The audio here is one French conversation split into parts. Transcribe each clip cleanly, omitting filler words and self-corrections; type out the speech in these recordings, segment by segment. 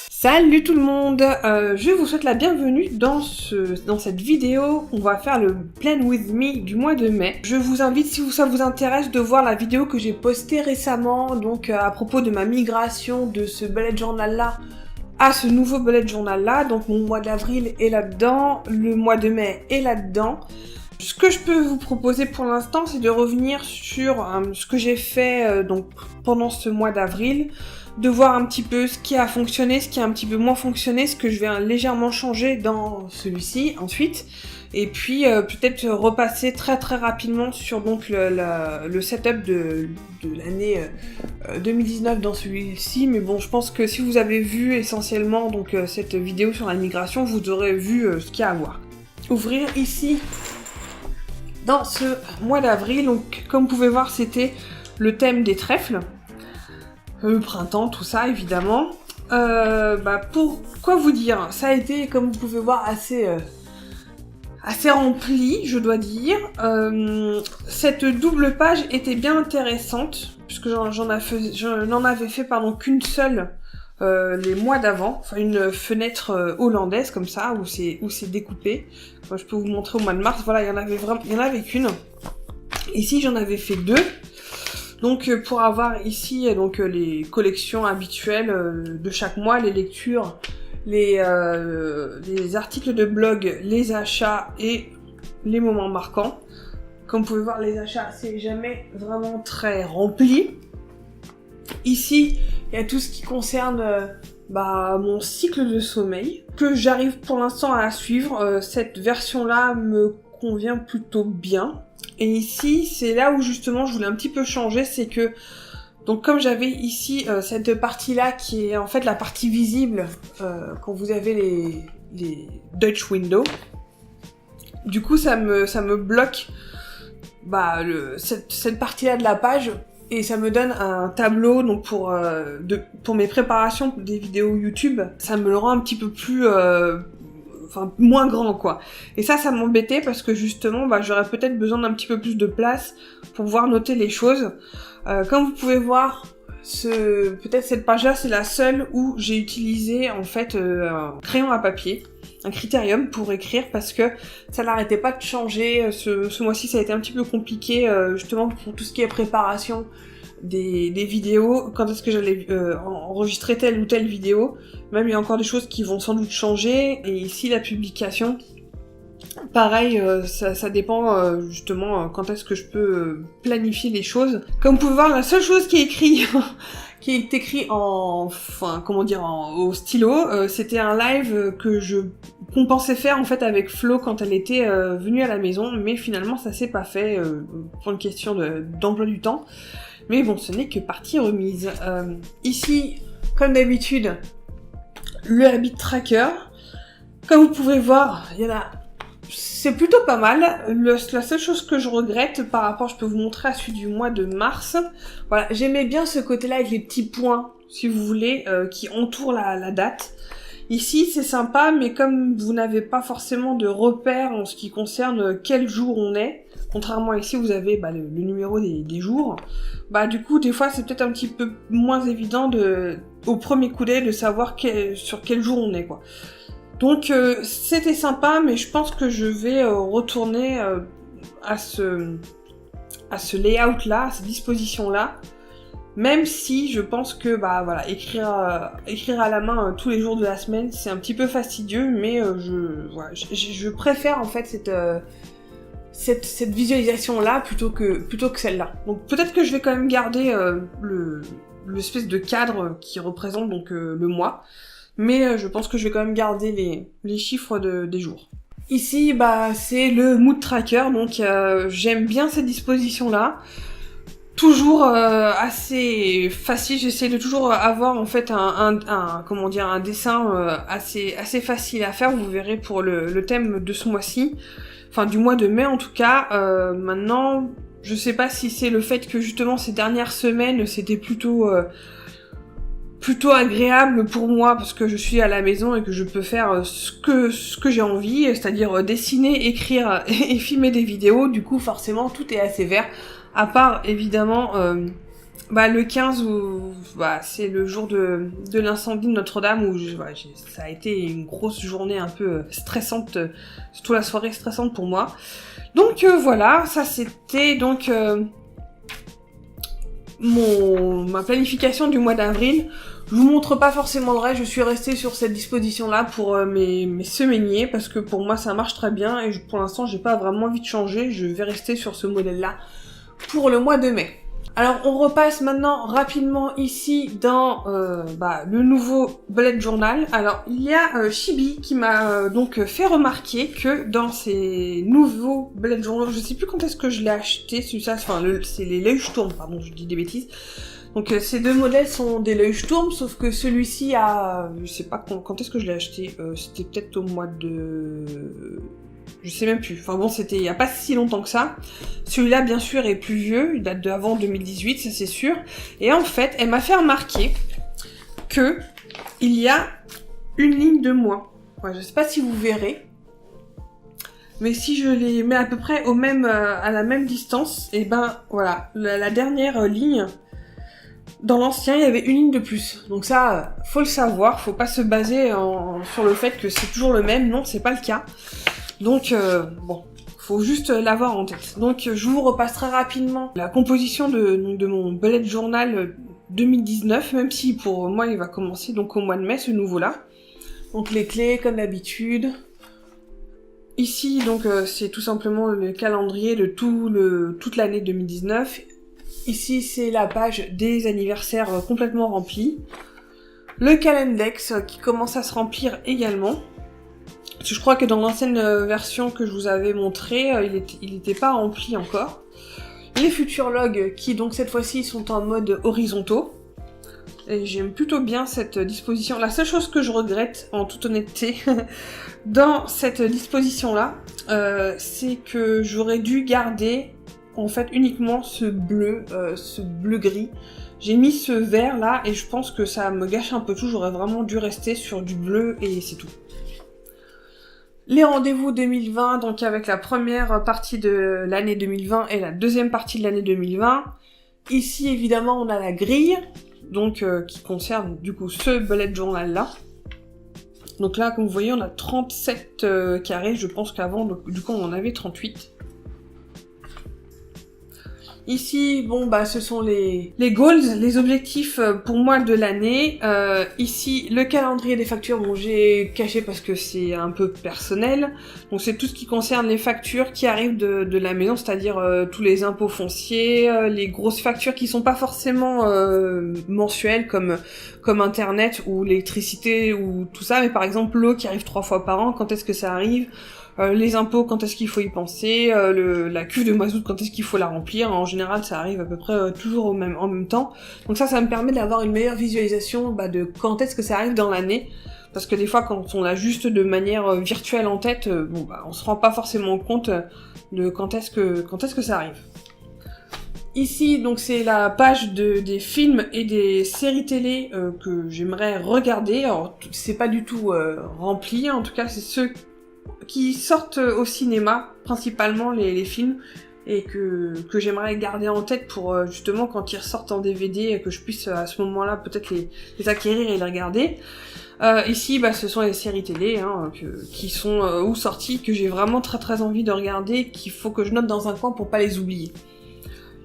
Salut tout le monde, je vous souhaite la bienvenue dans cette vidéo. On va faire le Plan With Me du mois de mai. Je vous invite, si ça vous intéresse, de voir la vidéo que j'ai postée récemment, donc à propos de ma migration de ce bullet journal là à ce nouveau bullet journal là. Donc mon mois d'avril est là-dedans, le mois de mai est là-dedans. Ce que je peux vous proposer pour l'instant, c'est de revenir sur ce que j'ai fait donc pendant ce mois d'avril, de voir un petit peu ce qui a fonctionné, ce qui a un petit peu moins fonctionné, ce que je vais légèrement changer dans celui-ci ensuite, et puis peut-être repasser très rapidement sur donc le setup de l'année 2019 dans celui-ci. Mais bon, je pense que si vous avez vu essentiellement donc cette vidéo sur la migration, vous aurez vu ce qu'il y a à voir. Ouvrir ici dans ce mois d'avril, donc comme vous pouvez voir, c'était le thème des trèfles. Le printemps, tout ça, évidemment. Pour quoi vous dire, ça a été, comme vous pouvez voir, assez rempli, je dois dire. Cette double page était bien intéressante, puisque j'en avais fait qu'une seule les mois d'avant, enfin une fenêtre hollandaise comme ça, où c'est découpé. Moi, je peux vous montrer au mois de mars. Voilà, il y en avait qu'une. Ici, j'en avais fait deux. Donc pour avoir ici donc les collections habituelles de chaque mois, les lectures, les articles de blog, les achats et les moments marquants. Comme vous pouvez voir, les achats, c'est jamais vraiment très rempli. Ici, il y a tout ce qui concerne mon cycle de sommeil, que j'arrive pour l'instant à suivre. Cette version-là me convient plutôt bien. Et ici, c'est là où justement je voulais un petit peu changer, c'est que, donc comme j'avais ici cette partie-là qui est en fait la partie visible quand vous avez les Dutch Window, du coup ça me bloque cette partie-là de la page, et ça me donne un tableau donc pour mes préparations des vidéos YouTube. Ça me le rend un petit peu plus moins grand quoi. Et ça m'embêtait parce que justement j'aurais peut-être besoin d'un petit peu plus de place pour pouvoir noter les choses. Comme vous pouvez voir, peut-être cette page là c'est la seule où j'ai utilisé en fait un crayon à papier, un critérium pour écrire, parce que ça n'arrêtait pas de changer. Ce mois-ci ça a été un petit peu compliqué justement pour tout ce qui est préparation des vidéos, quand est-ce que j'allais enregistrer telle ou telle vidéo. Même il y a encore des choses qui vont sans doute changer, et ici la publication, pareil, ça dépend justement quand est-ce que je peux planifier les choses. Comme vous pouvez voir, la seule chose qui est écrit au stylo, c'était un live qu'on pensait faire en fait avec Flo quand elle était venue à la maison, mais finalement ça s'est pas fait pour une question d'emploi du temps. Mais bon, ce n'est que partie remise. Ici, comme d'habitude, le habit tracker. Comme vous pouvez voir, c'est plutôt pas mal. La seule chose que je regrette par rapport, je peux vous montrer à celui du mois de mars. Voilà, j'aimais bien ce côté-là avec les petits points, si vous voulez, qui entourent la date. Ici, c'est sympa, mais comme vous n'avez pas forcément de repères en ce qui concerne quel jour on est, contrairement à ici, vous avez le numéro des jours, du coup, des fois, c'est peut-être un petit peu moins évident au premier coup d'œil de savoir sur quel jour on est, quoi. Donc, c'était sympa, mais je pense que je vais retourner à ce layout-là, à cette disposition-là, même si je pense que écrire à la main tous les jours de la semaine, c'est un petit peu fastidieux, mais je préfère en fait cette visualisation-là plutôt que celle-là. Donc peut-être que je vais quand même garder l'espèce de cadre qui représente donc le mois, mais je pense que je vais quand même garder les chiffres des jours. Ici, c'est le mood tracker, donc j'aime bien cette disposition-là. Toujours assez facile, j'essaie de toujours avoir en fait un dessin assez facile à faire. Vous verrez pour le thème de ce mois-ci, enfin du mois de mai en tout cas. Maintenant, je sais pas si c'est le fait que justement ces dernières semaines c'était plutôt plutôt agréable pour moi parce que je suis à la maison et que je peux faire ce que j'ai envie, c'est-à-dire dessiner, écrire et filmer des vidéos. Du coup, forcément, tout est assez vert, à part évidemment le 15 où c'est le jour de l'incendie de Notre-Dame où ça a été une grosse journée un peu stressante, surtout la soirée stressante pour moi. Donc voilà, ça c'était donc ma planification du mois d'avril. Je vous montre pas forcément le reste, je suis restée sur cette disposition-là pour mes semainiers, parce que pour moi ça marche très bien, et pour l'instant j'ai pas vraiment envie de changer, je vais rester sur ce modèle-là pour le mois de mai. Alors on repasse maintenant rapidement ici dans le nouveau bullet journal. Alors il y a Chibi qui m'a donc fait remarquer que dans ces nouveaux bullet journal, je sais plus quand est-ce que je l'ai acheté, celui-là, c'est les Leuchtturm, pardon, je dis des bêtises. Donc ces deux modèles sont des Leuchtturm, sauf que celui-ci a, je sais pas quand est-ce que je l'ai acheté, c'était peut-être au mois de... Je sais même plus. Enfin bon, c'était il y a pas si longtemps que ça. Celui-là, bien sûr, est plus vieux. Il date d'avant 2018, ça c'est sûr. Et en fait, elle m'a fait remarquer que il y a une ligne de moins. Ouais, je sais pas si vous verrez. Mais si je les mets à peu près à la même distance, et voilà. La dernière ligne, dans l'ancien, il y avait une ligne de plus. Donc ça, faut le savoir. Faut pas se baser sur le fait que c'est toujours le même. Non, c'est pas le cas. Donc, faut juste l'avoir en tête. Donc, je vous repasse très rapidement la composition de mon bullet journal 2019, même si pour moi, il va commencer donc au mois de mai, ce nouveau-là. Donc, les clés, comme d'habitude. Ici, donc, c'est tout simplement le calendrier de toute l'année 2019. Ici, c'est la page des anniversaires complètement remplie. Le calendex qui commence à se remplir également. Parce que je crois que dans l'ancienne version que je vous avais montré, il était pas rempli encore. Les futurologues qui donc cette fois-ci sont en mode horizontaux. Et j'aime plutôt bien cette disposition. La seule chose que je regrette, en toute honnêteté, dans cette disposition-là, c'est que j'aurais dû garder en fait uniquement ce bleu gris. J'ai mis ce vert là et je pense que ça me gâche un peu tout. J'aurais vraiment dû rester sur du bleu et c'est tout. Les rendez-vous 2020, donc avec la première partie de l'année 2020 et la deuxième partie de l'année 2020. Ici, évidemment, on a la grille, donc qui concerne du coup ce bullet journal-là. Donc là, comme vous voyez, on a 37 carrés, je pense qu'avant, du coup, on en avait 38. Ici, ce sont les goals, les objectifs pour moi de l'année. Ici, le calendrier des factures, j'ai caché parce que c'est un peu personnel. Donc c'est tout ce qui concerne les factures qui arrivent de la maison, c'est-à-dire tous les impôts fonciers, les grosses factures qui sont pas forcément mensuelles comme Internet ou l'électricité ou tout ça, mais par exemple l'eau qui arrive 3 fois par an, quand est-ce que ça arrive ? Les impôts, quand est-ce qu'il faut y penser, la cuve de mazout, quand est-ce qu'il faut la remplir. En général, ça arrive à peu près toujours en même temps. Donc ça me permet d'avoir une meilleure visualisation de quand est-ce que ça arrive dans l'année. Parce que des fois, quand on l'a juste de manière virtuelle en tête, on se rend pas forcément compte de quand est-ce que ça arrive. Ici, donc c'est la page des films et des séries télé que j'aimerais regarder. Alors, c'est pas du tout rempli, en tout cas, c'est ceux qui sortent au cinéma, principalement les films, et que j'aimerais garder en tête pour justement quand ils ressortent en DVD, que je puisse à ce moment-là peut-être les acquérir et les regarder. Ici, ce sont les séries télé qui sont ou sorties, que j'ai vraiment très très envie de regarder, qu'il faut que je note dans un coin pour pas les oublier.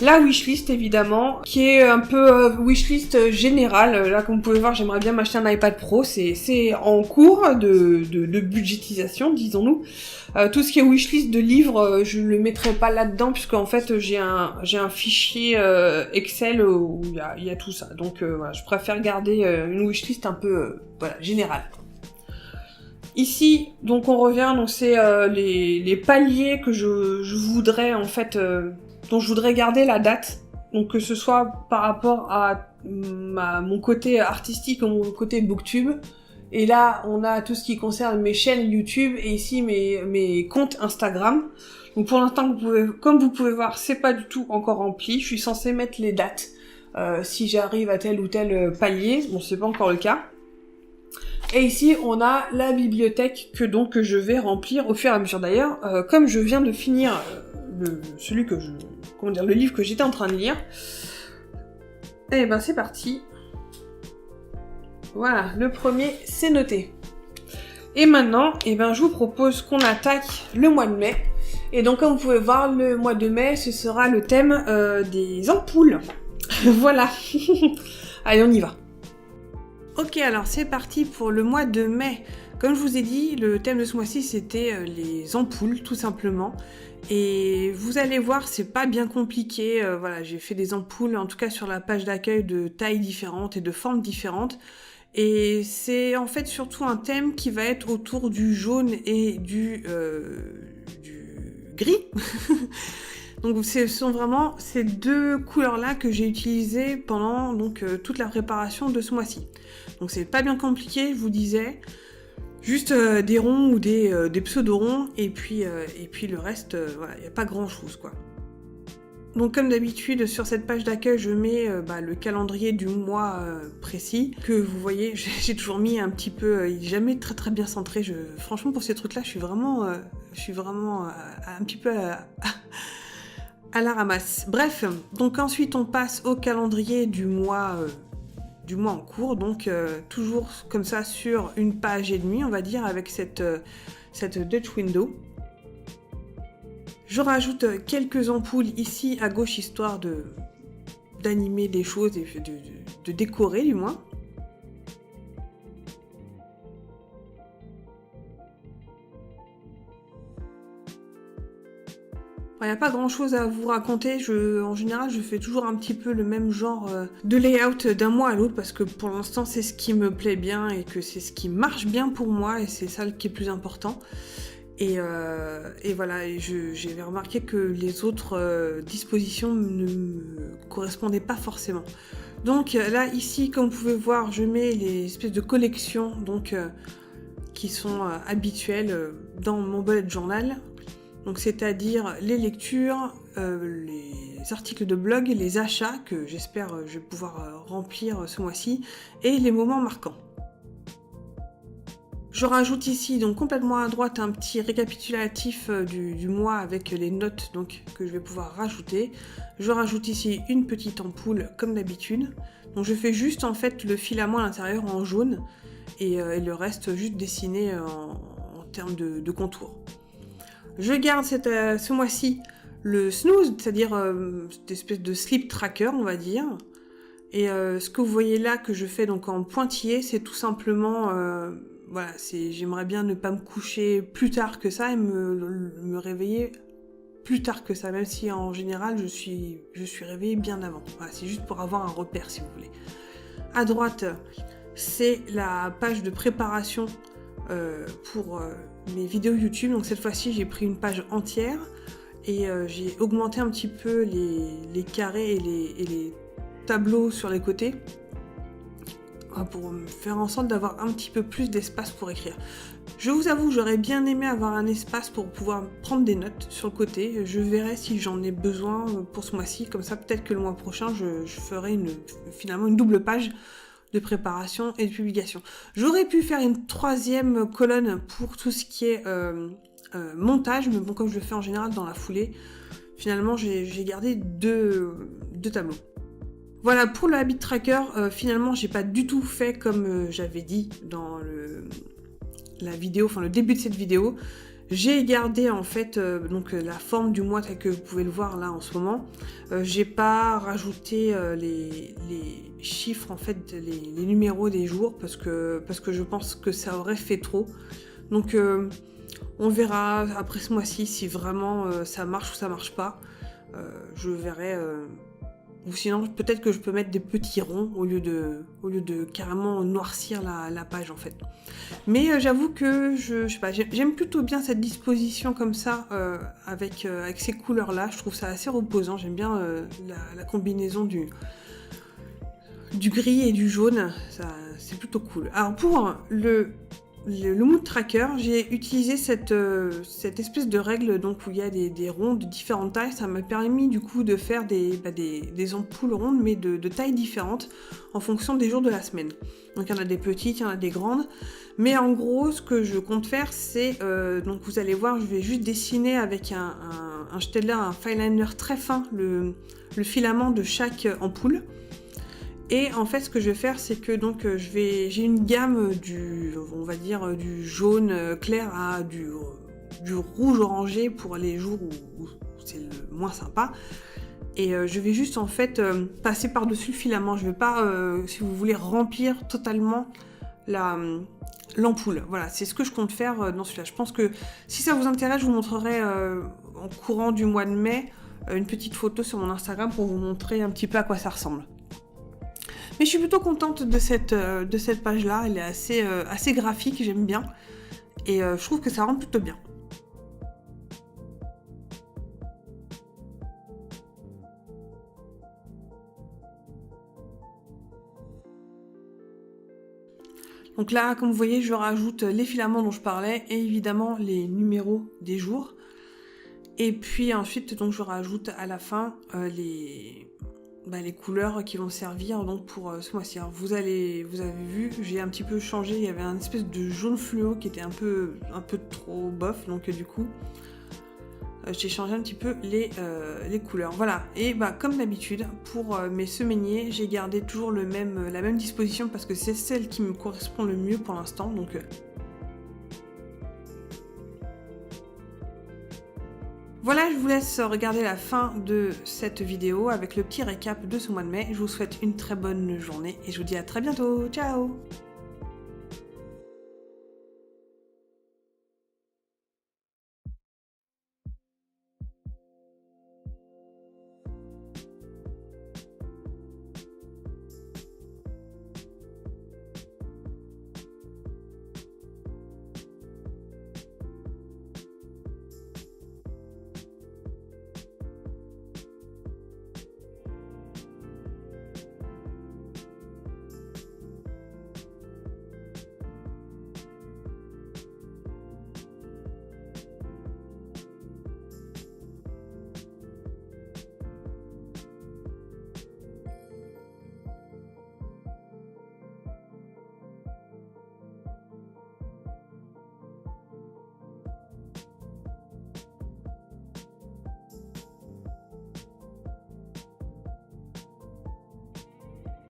La wishlist évidemment, qui est un peu wishlist générale. Là, comme vous pouvez voir, j'aimerais bien m'acheter un iPad Pro. C'est en cours de budgétisation, disons-nous. Tout ce qui est wishlist de livres, je le mettrai pas là-dedans puisque en fait j'ai un fichier Excel où il y a tout ça. Donc voilà, je préfère garder une wishlist un peu générale. Ici, donc on revient, donc c'est les paliers que je voudrais en fait. Donc je voudrais garder la date, donc que ce soit par rapport à mon côté artistique ou mon côté booktube. Et là, on a tout ce qui concerne mes chaînes YouTube et ici mes comptes Instagram. Donc pour l'instant, comme vous pouvez voir, c'est pas du tout encore rempli. Je suis censée mettre les dates si j'arrive à tel ou tel palier. Bon, c'est pas encore le cas. Et ici, on a la bibliothèque que je vais remplir au fur et à mesure. D'ailleurs, comme je viens de finir le livre que j'étais en train de lire, et ben c'est parti. Voilà, le premier, c'est noté. Et maintenant, je vous propose qu'on attaque le mois de mai. Et donc, comme vous pouvez voir, le mois de mai, ce sera le thème des ampoules. Voilà. Allez, on y va. Ok, alors c'est parti pour le mois de mai. Comme je vous ai dit, le thème de ce mois-ci, c'était les ampoules, tout simplement. Et vous allez voir, c'est pas bien compliqué. Voilà, j'ai fait des ampoules, en tout cas sur la page d'accueil, de tailles différentes et de formes différentes. Et c'est en fait surtout un thème qui va être autour du jaune et du gris. Donc ce sont vraiment ces deux couleurs-là que j'ai utilisées pendant toute la préparation de ce mois-ci. Donc c'est pas bien compliqué, je vous disais. Juste des ronds ou des pseudo-ronds, et puis le reste, voilà, il n'y a pas grand-chose, quoi. Donc comme d'habitude, sur cette page d'accueil, je mets le calendrier du mois précis, que vous voyez, j'ai toujours mis un petit peu, il n'est jamais très très bien centré. Franchement, pour ces trucs-là, je suis vraiment un petit peu à la ramasse. Bref, donc ensuite on passe au calendrier du mois en cours, donc toujours comme ça sur une page et demie, on va dire, avec cette Dutch Window. Je rajoute quelques ampoules ici à gauche, histoire d'animer des choses et de décorer du moins. Il n'y a pas grand chose à vous raconter, en général je fais toujours un petit peu le même genre de layout d'un mois à l'autre, parce que pour l'instant c'est ce qui me plaît bien et que c'est ce qui marche bien pour moi, et c'est ça qui est le plus important. Et voilà, j'avais remarqué que les autres dispositions ne me correspondaient pas forcément. Donc là, ici, comme vous pouvez voir, je mets les espèces de collections qui sont habituelles dans mon bullet journal. Donc c'est-à-dire les lectures, les articles de blog, les achats que j'espère je vais pouvoir remplir ce mois-ci, et les moments marquants. Je rajoute ici, donc complètement à droite, un petit récapitulatif du mois avec les notes que je vais pouvoir rajouter. Je rajoute ici une petite ampoule comme d'habitude. Donc je fais juste en fait le filament à l'intérieur en jaune et le reste juste dessiné en termes de contour. Je garde ce mois-ci le snooze, c'est-à-dire cette espèce de slip tracker, on va dire. Et ce que vous voyez là que je fais donc en pointillé, c'est tout simplement... voilà, j'aimerais bien ne pas me coucher plus tard que ça et me réveiller plus tard que ça, même si en général je suis réveillée bien avant. Voilà, c'est juste pour avoir un repère si vous voulez. À droite, c'est la page de préparation pour mes vidéos YouTube. Donc cette fois-ci, j'ai pris une page entière et j'ai augmenté un petit peu les carrés et les tableaux sur les côtés, pour faire en sorte d'avoir un petit peu plus d'espace pour écrire. Je vous avoue, j'aurais bien aimé avoir un espace pour pouvoir prendre des notes sur le côté. Je verrai si j'en ai besoin pour ce mois-ci. Comme ça, peut-être que le mois prochain, je ferai finalement une double page de préparation et de publication. J'aurais pu faire une troisième colonne pour tout ce qui est montage, mais bon, comme je le fais en général dans la foulée, finalement, j'ai gardé deux tableaux. Voilà, pour le habit tracker, finalement, j'ai pas du tout fait comme j'avais dit dans la vidéo, enfin le début de cette vidéo. J'ai gardé en fait la forme du mois tel que vous pouvez le voir là en ce moment. J'ai pas rajouté les chiffres, en fait, les numéros des jours parce que je pense que ça aurait fait trop. Donc on verra après ce mois-ci si vraiment ça marche ou ça marche pas. Je verrai... Ou sinon, peut-être que je peux mettre des petits ronds au lieu de carrément noircir la page, en fait. Mais j'avoue que je sais pas, j'aime plutôt bien cette disposition comme ça, avec ces couleurs-là. Je trouve ça assez reposant. J'aime bien la combinaison du gris et du jaune. Ça, c'est plutôt cool. Alors, pour le le mood tracker, j'ai utilisé cette espèce de règle donc où il y a des rondes de différentes tailles. Ça m'a permis du coup de faire des ampoules rondes mais de tailles différentes en fonction des jours de la semaine. Donc il y en a des petites, il y en a des grandes. Mais en gros, ce que je compte faire, c'est donc vous allez voir, je vais juste dessiner avec un Staedtler, un fineliner très fin, le filament de chaque ampoule. Et en fait, ce que je vais faire, c'est que donc j'ai une gamme on va dire du jaune clair à du rouge orangé pour les jours où c'est le moins sympa. Et je vais juste en fait passer par-dessus le filament. Je vais pas, si vous voulez, remplir totalement l'ampoule. Voilà, c'est ce que je compte faire dans celui-là. Je pense que si ça vous intéresse, je vous montrerai en courant du mois de mai une petite photo sur mon Instagram pour vous montrer un petit peu à quoi ça ressemble. Mais je suis plutôt contente de cette page-là, elle est assez graphique, j'aime bien. Et je trouve que ça rend plutôt bien. Donc là, comme vous voyez, je rajoute les filaments dont je parlais et évidemment les numéros des jours. Et puis ensuite, donc je rajoute à la fin les couleurs qui vont servir donc pour ce mois-ci. Alors vous avez vu, j'ai un petit peu changé, il y avait un espèce de jaune fluo qui était un peu trop bof, donc du coup j'ai changé un petit peu les couleurs. Voilà, et comme d'habitude, pour mes semainiers, j'ai gardé toujours la même disposition parce que c'est celle qui me correspond le mieux pour l'instant. Donc voilà, je vous laisse regarder la fin de cette vidéo avec le petit récap de ce mois de mai. Je vous souhaite une très bonne journée et je vous dis à très bientôt. Ciao!